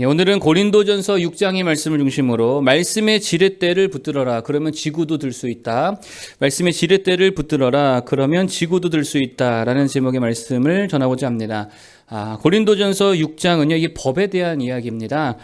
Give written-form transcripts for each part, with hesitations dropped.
오늘은 고린도전서 6장의 말씀을 중심으로 말씀의 지렛대를 붙들어라. 그러면 지구도 들 수 있다. 말씀의 지렛대를 붙들어라. 그러면 지구도 들 수 있다. 라는 제목의 말씀을 전하고자 합니다. 고린도전서 6장은요, 이게 법에 대한 이야기입니다.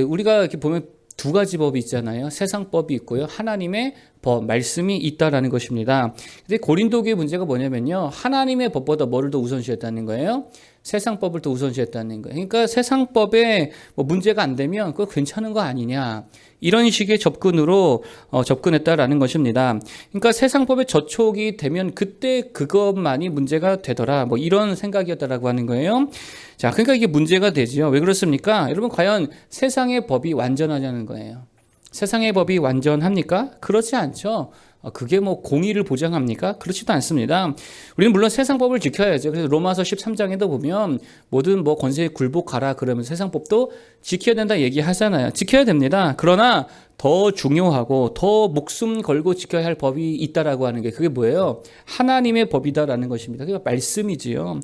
우리가 이렇게 보면 두 가지 법이 있잖아요. 세상법이 있고요. 하나님의 법, 말씀이 있다라는 것입니다. 근데 고린도교의 문제가 뭐냐면요. 하나님의 법보다 뭐를 더 우선시했다는 거예요? 세상법을 더 우선시했다는 거예요. 그러니까 세상법에 문제가 안 되면 그거 괜찮은 거 아니냐. 이런 식의 접근으로 접근했다라는 것입니다. 그러니까 세상법에 저촉이 되면 그때 그것만이 문제가 되더라. 이런 생각이었다라고 하는 거예요. 자, 그러니까 이게 문제가 되지요. 왜 그렇습니까? 여러분, 과연 세상의 법이 완전하냐는 거예요. 세상의 법이 완전합니까? 그렇지 않죠. 그게 공의를 보장합니까? 그렇지도 않습니다. 우리는 물론 세상법을 지켜야죠. 그래서 로마서 13장에도 보면 모든 권세에 굴복하라 그러면 세상법도 지켜야 된다 얘기하잖아요. 지켜야 됩니다. 그러나 더 중요하고 더 목숨 걸고 지켜야 할 법이 있다라고 하는 게 그게 뭐예요? 하나님의 법이다라는 것입니다. 그게 말씀이지요.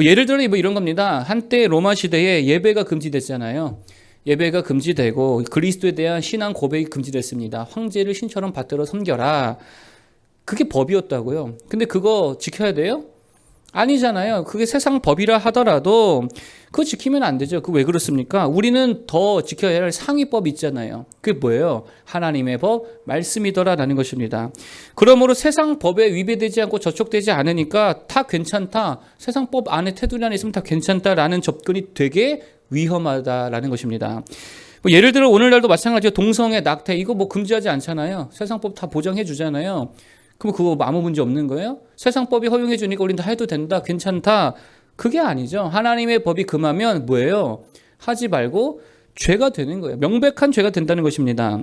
예를 들어 이런 겁니다. 한때 로마 시대에 예배가 금지됐잖아요. 예배가 금지되고 그리스도에 대한 신앙 고백이 금지됐습니다. 황제를 신처럼 받들어 섬겨라. 그게 법이었다고요. 근데 그거 지켜야 돼요? 아니잖아요. 그게 세상 법이라 하더라도 그거 지키면 안 되죠. 그 왜 그렇습니까? 우리는 더 지켜야 할 상위법이 있잖아요. 그게 뭐예요? 하나님의 법, 말씀이더라라는 것입니다. 그러므로 세상 법에 위배되지 않고 저촉되지 않으니까 다 괜찮다. 세상 법 안에 테두리 안에 있으면 다 괜찮다라는 접근이 되게 위험하다라는 것입니다. 예를 들어 오늘날도 마찬가지로 동성애, 낙태 이거 금지하지 않잖아요. 세상법 다 보장해 주잖아요. 그럼 그거 아무 문제 없는 거예요? 세상법이 허용해 주니까 우린 다 해도 된다, 괜찮다. 그게 아니죠. 하나님의 법이 금하면 뭐예요? 하지 말고 죄가 되는 거예요. 명백한 죄가 된다는 것입니다.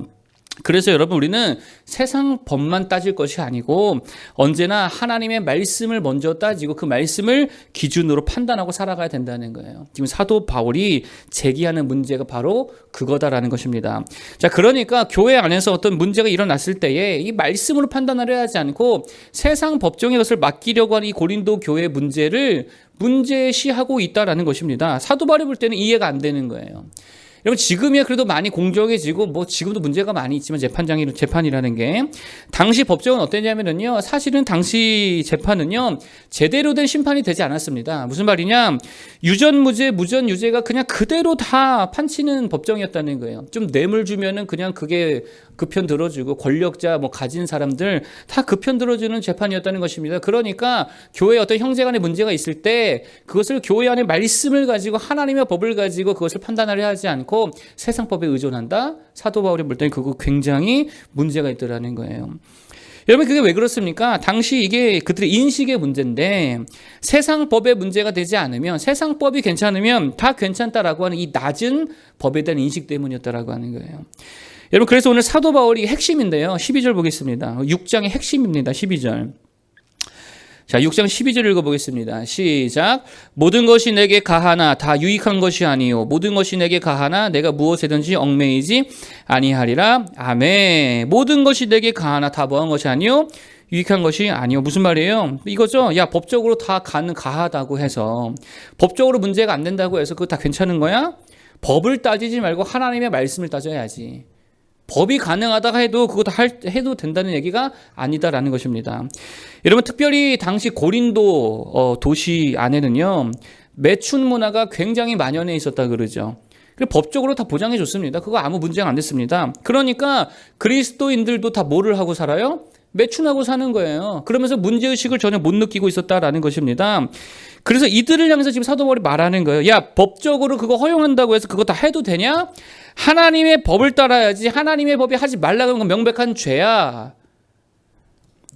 그래서 여러분, 우리는 세상 법만 따질 것이 아니고 언제나 하나님의 말씀을 먼저 따지고 그 말씀을 기준으로 판단하고 살아가야 된다는 거예요. 지금 사도 바울이 제기하는 문제가 바로 그거다라는 것입니다. 자, 그러니까 교회 안에서 어떤 문제가 일어났을 때에 이 말씀으로 판단을 해야 하지 않고 세상 법정의 것을 맡기려고 하는 이 고린도 교회의 문제를 문제시하고 있다라는 것입니다. 사도 바울이 볼 때는 이해가 안 되는 거예요. 여러분, 지금이야 그래도 많이 공정해지고 지금도 문제가 많이 있지만 재판이라는 게 당시 법정은 어땠냐면요, 사실은 당시 재판은요 제대로 된 심판이 되지 않았습니다. 무슨 말이냐, 유전무죄 무전유죄가 그냥 그대로 다 판치는 법정이었다는 거예요. 좀 뇌물 주면은 그냥 그게 그 편 들어주고 권력자 가진 사람들 다 그 편 들어주는 재판이었다는 것입니다. 그러니까 교회에 어떤 형제간의 문제가 있을 때 그것을 교회 안에 말씀을 가지고 하나님의 법을 가지고 그것을 판단하려 하지 않고 세상법에 의존한다. 사도 바울이 볼 때는 그거 굉장히 문제가 있더라는 거예요. 여러분, 그게 왜 그렇습니까? 당시 이게 그들의 인식의 문제인데 세상 법의 문제가 되지 않으면, 세상 법이 괜찮으면 다 괜찮다라고 하는 이 낮은 법에 대한 인식 때문이었다라고 하는 거예요. 여러분, 그래서 오늘 사도 바울이 핵심인데요. 12절 보겠습니다. 6장의 핵심입니다. 12절. 자, 6장 12절 읽어보겠습니다. 시작. 모든 것이 내게 가하나 다 유익한 것이 아니요 모든 것이 내게 가하나 내가 무엇에든지 얽매이지 아니하리라. 아멘. 모든 것이 내게 가하나 다 뭐한 것이 아니요 유익한 것이 아니요. 무슨 말이에요? 이거죠. 법적으로 다 가하다고 해서, 법적으로 문제가 안 된다고 해서 그거 다 괜찮은 거야? 법을 따지지 말고 하나님의 말씀을 따져야지. 법이 가능하다가 해도 그거 다 해도 된다는 얘기가 아니다라는 것입니다. 여러분, 특별히 당시 고린도 도시 안에는요 매춘 문화가 굉장히 만연해 있었다 그러죠. 법적으로 다 보장해 줬습니다. 그거 아무 문제가 안 됐습니다. 그러니까 그리스도인들도 다 뭐를 하고 살아요? 매춘하고 사는 거예요. 그러면서 문제의식을 전혀 못 느끼고 있었다라는 것입니다. 그래서 이들을 향해서 지금 사도 바울이 말하는 거예요. 야, 법적으로 그거 허용한다고 해서 그거 다 해도 되냐? 하나님의 법을 따라야지. 하나님의 법이 하지 말라고 하는 건 명백한 죄야.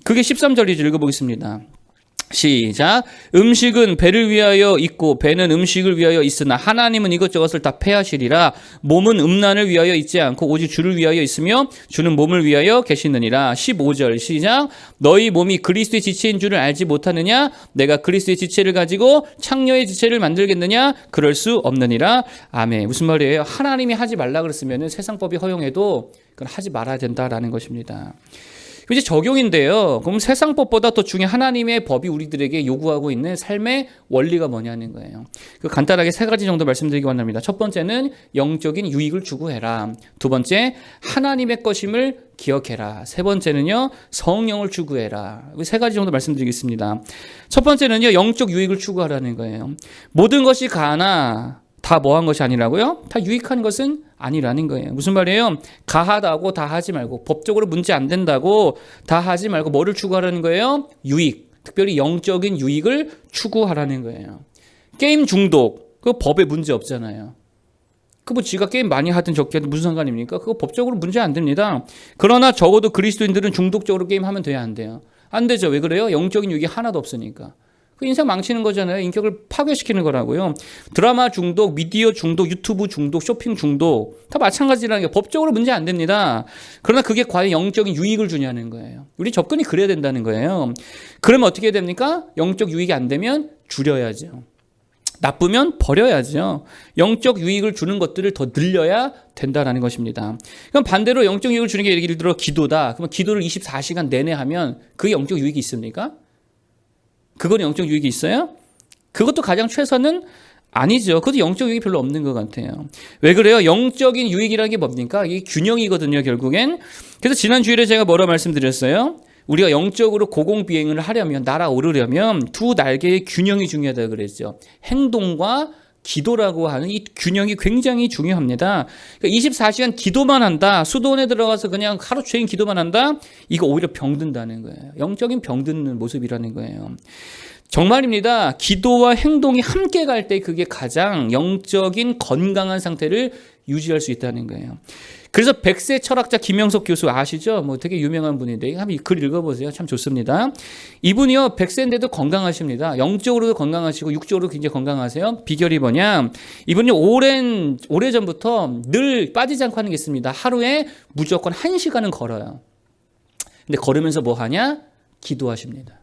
그게 13절이죠. 읽어보겠습니다. 시작. 음식은 배를 위하여 있고 배는 음식을 위하여 있으나 하나님은 이것저것을 다 패하시리라. 몸은 음란을 위하여 있지 않고 오직 주를 위하여 있으며 주는 몸을 위하여 계시느니라. 15절 시작. 너희 몸이 그리스도의 지체인 줄을 알지 못하느냐? 내가 그리스도의 지체를 가지고 창녀의 지체를 만들겠느냐? 그럴 수 없느니라. 아멘. 무슨 말이에요? 하나님이 하지 말라 그랬으면 세상법이 허용해도 그건 하지 말아야 된다라는 것입니다. 이제 적용인데요. 그럼 세상 법보다 더 중요한 하나님의 법이 우리들에게 요구하고 있는 삶의 원리가 뭐냐는 거예요. 간단하게 세 가지 정도 말씀드리기 원합니다. 첫 번째는 영적인 유익을 추구해라. 두 번째, 하나님의 것임을 기억해라. 세 번째는요, 성령을 추구해라. 세 가지 정도 말씀드리겠습니다. 첫 번째는요, 영적 유익을 추구하라는 거예요. 모든 것이 가하나 다 뭐한 것이 아니라고요? 다 유익한 것은 아니라는 거예요. 무슨 말이에요? 가하다고 다 하지 말고, 법적으로 문제 안 된다고 다 하지 말고 뭐를 추구하라는 거예요? 유익, 특별히 영적인 유익을 추구하라는 거예요. 게임 중독, 그거 법에 문제 없잖아요. 뭐 지가 게임 많이 하든 적게 하든 무슨 상관입니까? 그거 법적으로 문제 안 됩니다. 그러나 적어도 그리스도인들은 중독적으로 게임하면 돼야 안 돼요? 안 되죠. 왜 그래요? 영적인 유익이 하나도 없으니까. 그 인생 망치는 거잖아요. 인격을 파괴시키는 거라고요. 드라마 중독, 미디어 중독, 유튜브 중독, 쇼핑 중독 다 마찬가지라는 게 법적으로 문제 안 됩니다. 그러나 그게 과연 영적인 유익을 주냐는 거예요. 우리 접근이 그래야 된다는 거예요. 그러면 어떻게 해야 됩니까? 영적 유익이 안 되면 줄여야죠. 나쁘면 버려야죠. 영적 유익을 주는 것들을 더 늘려야 된다는 것입니다. 그럼 반대로 영적 유익을 주는 게 예를 들어 기도다. 그러면 기도를 24시간 내내 하면 그게 영적 유익이 있습니까? 그건 영적 유익이 있어요? 그것도 가장 최선은 아니죠. 그것도 영적 유익이 별로 없는 것 같아요. 왜 그래요? 영적인 유익이라는 게 뭡니까? 이게 균형이거든요, 결국엔. 그래서 지난 주일에 제가 뭐라 말씀드렸어요? 우리가 영적으로 고공비행을 하려면, 날아오르려면 두 날개의 균형이 중요하다고 그랬죠. 행동과 기도라고 하는 이 균형이 굉장히 중요합니다. 그러니까 24시간 기도만 한다, 수도원에 들어가서 그냥 하루 종일 기도만 한다, 이거 오히려 병든다는 거예요. 영적인 병드는 모습이라는 거예요. 정말입니다. 기도와 행동이 함께 갈 때 그게 가장 영적인 건강한 상태를 유지할 수 있다는 거예요. 그래서 백세 철학자 김영석 교수 아시죠? 뭐 되게 유명한 분인데 한번 이 글 읽어보세요. 참 좋습니다. 이분이요 100세인데도 건강하십니다. 영적으로도 건강하시고 육적으로도 굉장히 건강하세요. 비결이 뭐냐? 이분이 오래전부터 늘 빠지지 않고 하는 게 있습니다. 하루에 무조건 1시간은 걸어요. 근데 걸으면서 뭐 하냐? 기도하십니다.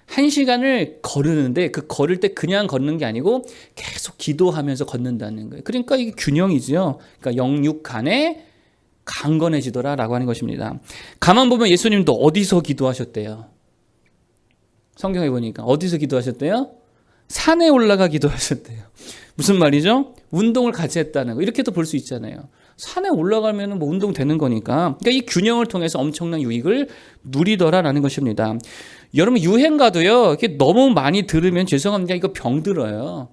1시간을 걸으는데 그 걸을 때 그냥 걷는 게 아니고 계속 기도하면서 걷는다는 거예요. 그러니까 이게 균형이죠. 그러니까 영육 간에 강건해지더라라고 하는 것입니다. 가만 보면 예수님도 어디서 기도하셨대요? 성경에 보니까 어디서 기도하셨대요? 산에 올라가 기도하셨대요. 무슨 말이죠? 운동을 같이 했다는 거. 이렇게도 볼 수 있잖아요. 산에 올라가면 뭐 운동 되는 거니까. 그러니까 이 균형을 통해서 엄청난 유익을 누리더라라는 것입니다. 여러분 유행가도요. 이렇게 너무 많이 들으면 죄송합니다. 이거 병들어요.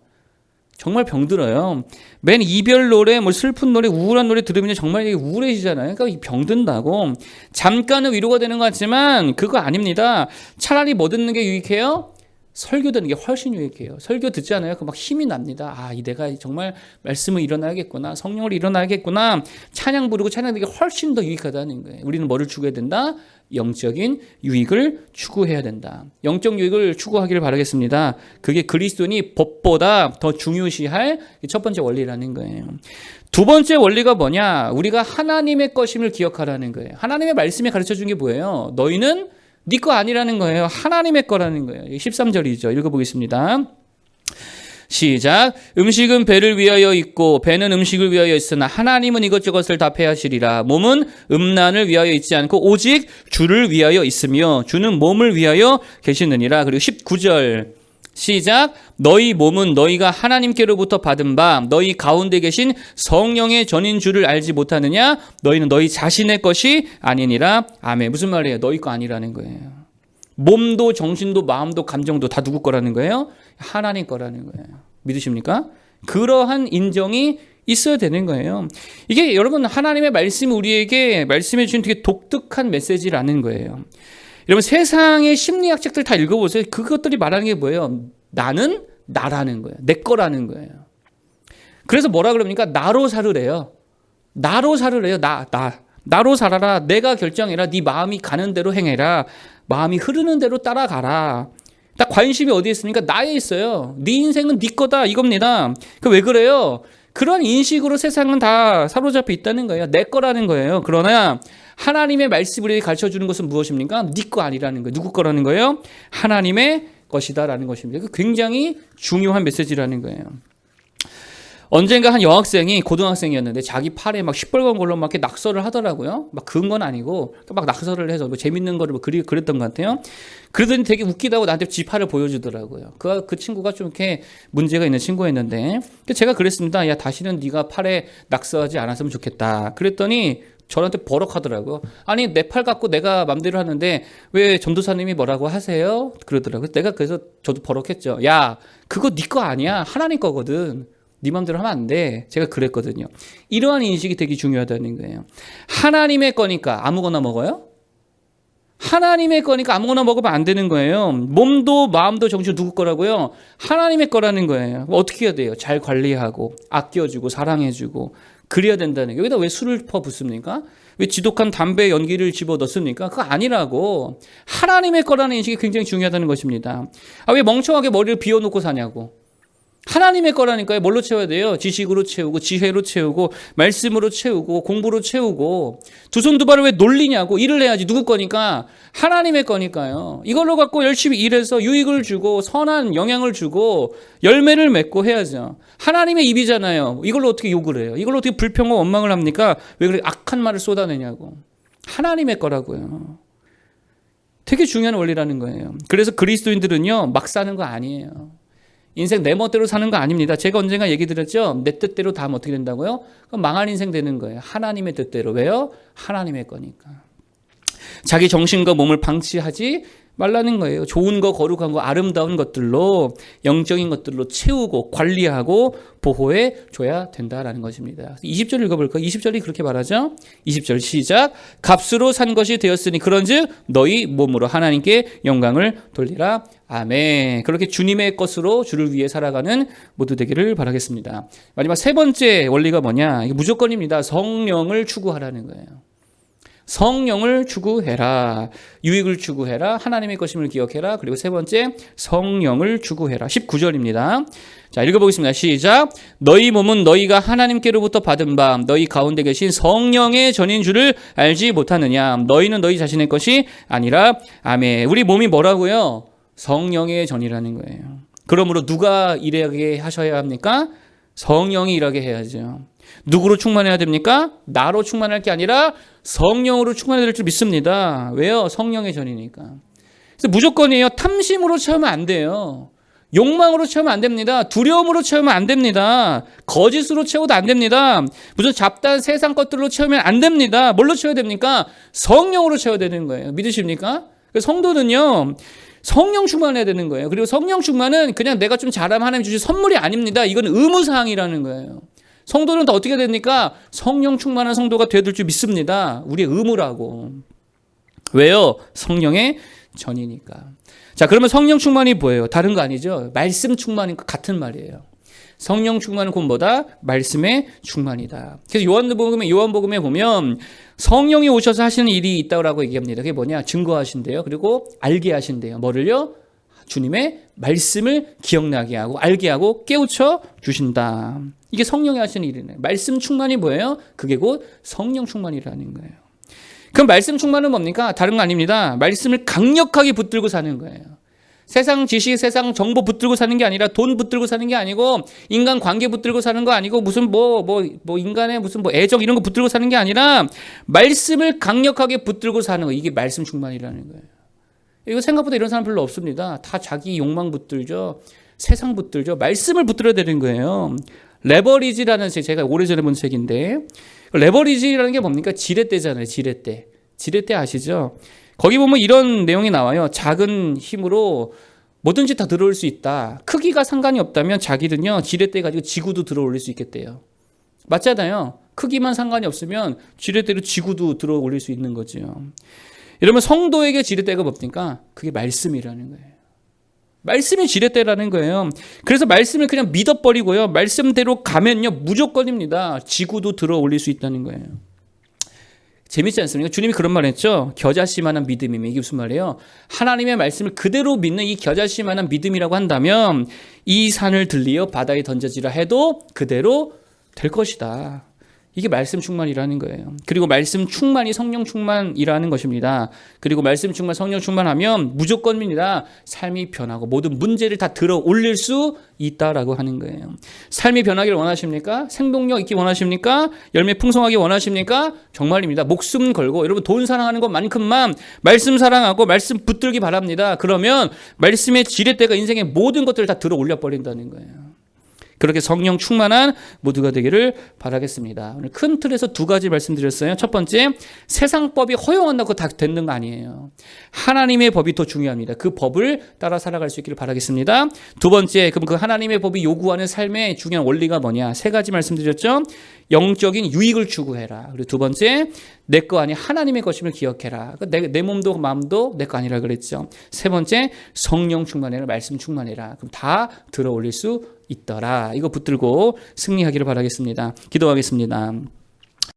정말 병들어요. 맨 이별 노래, 뭐 슬픈 노래, 우울한 노래 들으면 정말 우울해지잖아요. 그러니까 병든다고. 잠깐은 위로가 되는 것 같지만 그거 아닙니다. 차라리 뭐 듣는 게 유익해요? 설교 듣는 게 훨씬 유익해요. 설교 듣잖아요. 그 막 힘이 납니다. 아, 내가 정말 말씀을 일어나야겠구나. 성령을 일어나야겠구나. 찬양 부르고 찬양 듣는 게 훨씬 더 유익하다는 거예요. 우리는 뭐를 추구해야 된다? 영적인 유익을 추구해야 된다. 영적 유익을 추구하기를 바라겠습니다. 그게 그리스도인이 법보다 더 중요시할 첫 번째 원리라는 거예요. 두 번째 원리가 뭐냐? 우리가 하나님의 것임을 기억하라는 거예요. 하나님의 말씀이 가르쳐준 게 뭐예요? 너희는 네 거 아니라는 거예요. 하나님의 거라는 거예요. 13절이죠. 읽어보겠습니다. 시작. 음식은 배를 위하여 있고 배는 음식을 위하여 있으나 하나님은 이것저것을 다 패하시리라. 몸은 음란을 위하여 있지 않고 오직 주를 위하여 있으며 주는 몸을 위하여 계시느니라. 그리고 19절 시작. 너희 몸은 너희가 하나님께로부터 받은 바 너희 가운데 계신 성령의 전인 줄을 알지 못하느냐? 너희는 너희 자신의 것이 아니니라. 아멘. 무슨 말이에요? 너희 거 아니라는 거예요. 몸도 정신도 마음도 감정도 다 누구 거라는 거예요? 하나님 거라는 거예요. 믿으십니까? 그러한 인정이 있어야 되는 거예요. 이게 여러분 하나님의 말씀이 우리에게 말씀해 주신 되게 독특한 메시지라는 거예요. 여러분 세상의 심리학 책들 다 읽어보세요. 그것들이 말하는 게 뭐예요? 나는 나라는 거예요. 내 거라는 거예요. 그래서 뭐라 그럽니까? 나로 살으래요. 나로 살으래요. 나로 살아라. 내가 결정해라. 네 마음이 가는 대로 행해라. 마음이 흐르는 대로 따라가라. 딱 관심이 어디에 있습니까? 나에 있어요. 네 인생은 네 거다 이겁니다. 왜 그래요? 그런 인식으로 세상은 다 사로잡혀 있다는 거예요. 내 거라는 거예요. 그러나 하나님의 말씀을 우리에게 가르쳐주는 것은 무엇입니까? 네 거 아니라는 거예요. 누구 거라는 거예요? 하나님의 것이다라는 것입니다. 굉장히 중요한 메시지라는 거예요. 언젠가 한 여학생이 고등학생이었는데 자기 팔에 막 시뻘건 걸로 막 이렇게 낙서를 하더라고요. 막 그은 건 아니고 막 낙서를 해서 뭐 재밌는 거를 뭐 그랬던 것 같아요. 그러더니 되게 웃기다고 나한테 지 팔을 보여주더라고요. 그 친구가 좀 이렇게 문제가 있는 친구였는데 제가 그랬습니다. 야, 다시는 네가 팔에 낙서하지 않았으면 좋겠다. 그랬더니 저한테 버럭하더라고요. 아니, 내 팔 갖고 내가 맘대로 하는데 왜 전도사님이 뭐라고 하세요? 그러더라고요. 내가 그래서 저도 버럭했죠. 야, 그거 네 거 아니야. 하나님 거거든. 네 맘대로 하면 안 돼. 제가 그랬거든요. 이러한 인식이 되게 중요하다는 거예요. 하나님의 거니까 아무거나 먹어요? 하나님의 거니까 아무거나 먹으면 안 되는 거예요. 몸도 마음도 정신도 누구 거라고요? 하나님의 거라는 거예요. 어떻게 해야 돼요? 잘 관리하고 아껴주고 사랑해주고 그래야 된다는 거예요. 여기다 왜 술을 퍼붓습니까? 왜 지독한 담배 연기를 집어넣습니까? 그거 아니라고. 하나님의 거라는 인식이 굉장히 중요하다는 것입니다. 왜 멍청하게 머리를 비워놓고 사냐고. 하나님의 거라니까요. 뭘로 채워야 돼요? 지식으로 채우고 지혜로 채우고 말씀으로 채우고 공부로 채우고 두 손 두 발을 왜 놀리냐고. 일을 해야지. 누구 거니까? 하나님의 거니까요. 이걸로 갖고 열심히 일해서 유익을 주고 선한 영향을 주고 열매를 맺고 해야죠. 하나님의 입이잖아요. 이걸로 어떻게 욕을 해요? 이걸로 어떻게 불평과 원망을 합니까? 왜 그렇게 악한 말을 쏟아내냐고. 하나님의 거라고요. 되게 중요한 원리라는 거예요. 그래서 그리스도인들은요, 막 사는 거 아니에요. 인생 내 멋대로 사는 거 아닙니다. 제가 언젠가 얘기 드렸죠. 내 뜻대로 다 하면 어떻게 된다고요? 그럼 망한 인생 되는 거예요. 하나님의 뜻대로. 왜요? 하나님의 거니까. 자기 정신과 몸을 방치하지 말라는 거예요. 좋은 거, 거룩한 거, 아름다운 것들로, 영적인 것들로 채우고 관리하고 보호해 줘야 된다라는 것입니다. 20절 읽어볼까요? 20절이 그렇게 말하죠. 20절 시작. 값으로 산 것이 되었으니 그런즉 너희 몸으로 하나님께 영광을 돌리라. 아멘. 그렇게 주님의 것으로 주를 위해 살아가는 모두 되기를 바라겠습니다. 마지막 세 번째 원리가 뭐냐? 이게 무조건입니다. 성령을 추구하라는 거예요. 성령을 추구해라. 유익을 추구해라. 하나님의 것임을 기억해라. 그리고 세 번째, 성령을 추구해라. 19절입니다. 자, 읽어보겠습니다. 시작. 너희 몸은 너희가 하나님께로부터 받은 바 너희 가운데 계신 성령의 전인 줄을 알지 못하느냐. 너희는 너희 자신의 것이 아니라. 아멘. 우리 몸이 뭐라고요? 성령의 전이라는 거예요. 그러므로 누가 일하게 하셔야 합니까? 성령이 일하게 해야죠. 누구로 충만해야 됩니까? 나로 충만할 게 아니라 성령으로 충만해야 될 줄 믿습니다. 왜요? 성령의 전이니까. 그래서 무조건이에요. 탐심으로 채우면 안 돼요. 욕망으로 채우면 안 됩니다. 두려움으로 채우면 안 됩니다. 거짓으로 채워도 안 됩니다. 무슨 잡다한 세상 것들로 채우면 안 됩니다. 뭘로 채워야 됩니까? 성령으로 채워야 되는 거예요. 믿으십니까? 성도는요, 성령 충만해야 되는 거예요. 그리고 성령 충만은 그냥 내가 좀 잘하면 하나님 주신 선물이 아닙니다. 이건 의무사항이라는 거예요. 성도는 다 어떻게 됩니까? 성령 충만한 성도가 되어야 될 줄 믿습니다. 우리의 의무라고. 왜요? 성령의 전이니까. 자, 그러면 성령 충만이 뭐예요? 다른 거 아니죠? 말씀 충만인 것 같은 말이에요. 성령 충만은 곧 뭐다? 말씀의 충만이다. 그래서 요한복음에 보면 성령이 오셔서 하시는 일이 있다고 얘기합니다. 그게 뭐냐? 증거하신대요. 그리고 알게 하신대요. 뭐를요? 주님의 말씀을 기억나게 하고 알게 하고 깨우쳐 주신다. 이게 성령이 하시는 일이네. 말씀 충만이 뭐예요? 그게 곧 성령 충만이라는 거예요. 그럼 말씀 충만은 뭡니까? 다른 거 아닙니다. 말씀을 강력하게 붙들고 사는 거예요. 세상 지식, 세상 정보 붙들고 사는 게 아니라 돈 붙들고 사는 게 아니고 인간 관계 붙들고 사는 거 아니고 무슨 인간의 무슨 애정 이런 거 붙들고 사는 게 아니라 말씀을 강력하게 붙들고 사는 거. 이게 말씀 충만이라는 거예요. 이거 생각보다 이런 사람 별로 없습니다. 다 자기 욕망 붙들죠. 세상 붙들죠. 말씀을 붙들어야 되는 거예요. 레버리지라는 책, 제가 오래전에 본 책인데 레버리지라는 게 뭡니까? 지렛대잖아요. 지렛대. 지렛대 아시죠? 거기 보면 이런 내용이 나와요. 작은 힘으로 뭐든지 다 들어올 수 있다. 크기가 상관이 없다면 자기는요. 지렛대 가지고 지구도 들어올릴 수 있겠대요. 맞잖아요. 크기만 상관이 없으면 지렛대로 지구도 들어올릴 수 있는 거죠. 이러면 성도에게 지렛대가 뭡니까? 그게 말씀이라는 거예요. 말씀이 지렛대라는 거예요. 그래서 말씀을 그냥 믿어버리고요. 말씀대로 가면요. 무조건입니다. 지구도 들어올릴 수 있다는 거예요. 재밌지 않습니까? 주님이 그런 말 했죠. 겨자씨만한 믿음이면 이게 무슨 말이에요? 하나님의 말씀을 그대로 믿는 이 겨자씨만한 믿음이라고 한다면 이 산을 들리어 바다에 던져지라 해도 그대로 될 것이다. 이게 말씀 충만이라는 거예요. 그리고 말씀 충만이 성령 충만이라는 것입니다. 그리고 말씀 충만, 성령 충만하면 무조건입니다. 삶이 변하고 모든 문제를 다 들어 올릴 수 있다라고 하는 거예요. 삶이 변하기를 원하십니까? 생동력 있기 원하십니까? 열매 풍성하기 원하십니까? 정말입니다. 목숨 걸고 여러분 돈 사랑하는 것만큼만 말씀 사랑하고 말씀 붙들기 바랍니다. 그러면 말씀의 지렛대가 인생의 모든 것들을 다 들어 올려 버린다는 거예요. 그렇게 성령 충만한 모두가 되기를 바라겠습니다. 오늘 큰 틀에서 두 가지 말씀드렸어요. 첫 번째, 세상 법이 허용한다고 다 되는 거 아니에요. 하나님의 법이 더 중요합니다. 그 법을 따라 살아갈 수 있기를 바라겠습니다. 두 번째, 그럼 그 하나님의 법이 요구하는 삶의 중요한 원리가 뭐냐? 세 가지 말씀드렸죠. 영적인 유익을 추구해라. 그리고 두 번째, 내 거 아니 하나님의 것임을 기억해라. 내 몸도 마음도 내 거 아니라 그랬죠. 세 번째, 성령 충만해라. 말씀 충만해라. 그럼 다 들어 올릴 수 있더라. 이거 붙들고 승리하기를 바라겠습니다. 기도하겠습니다.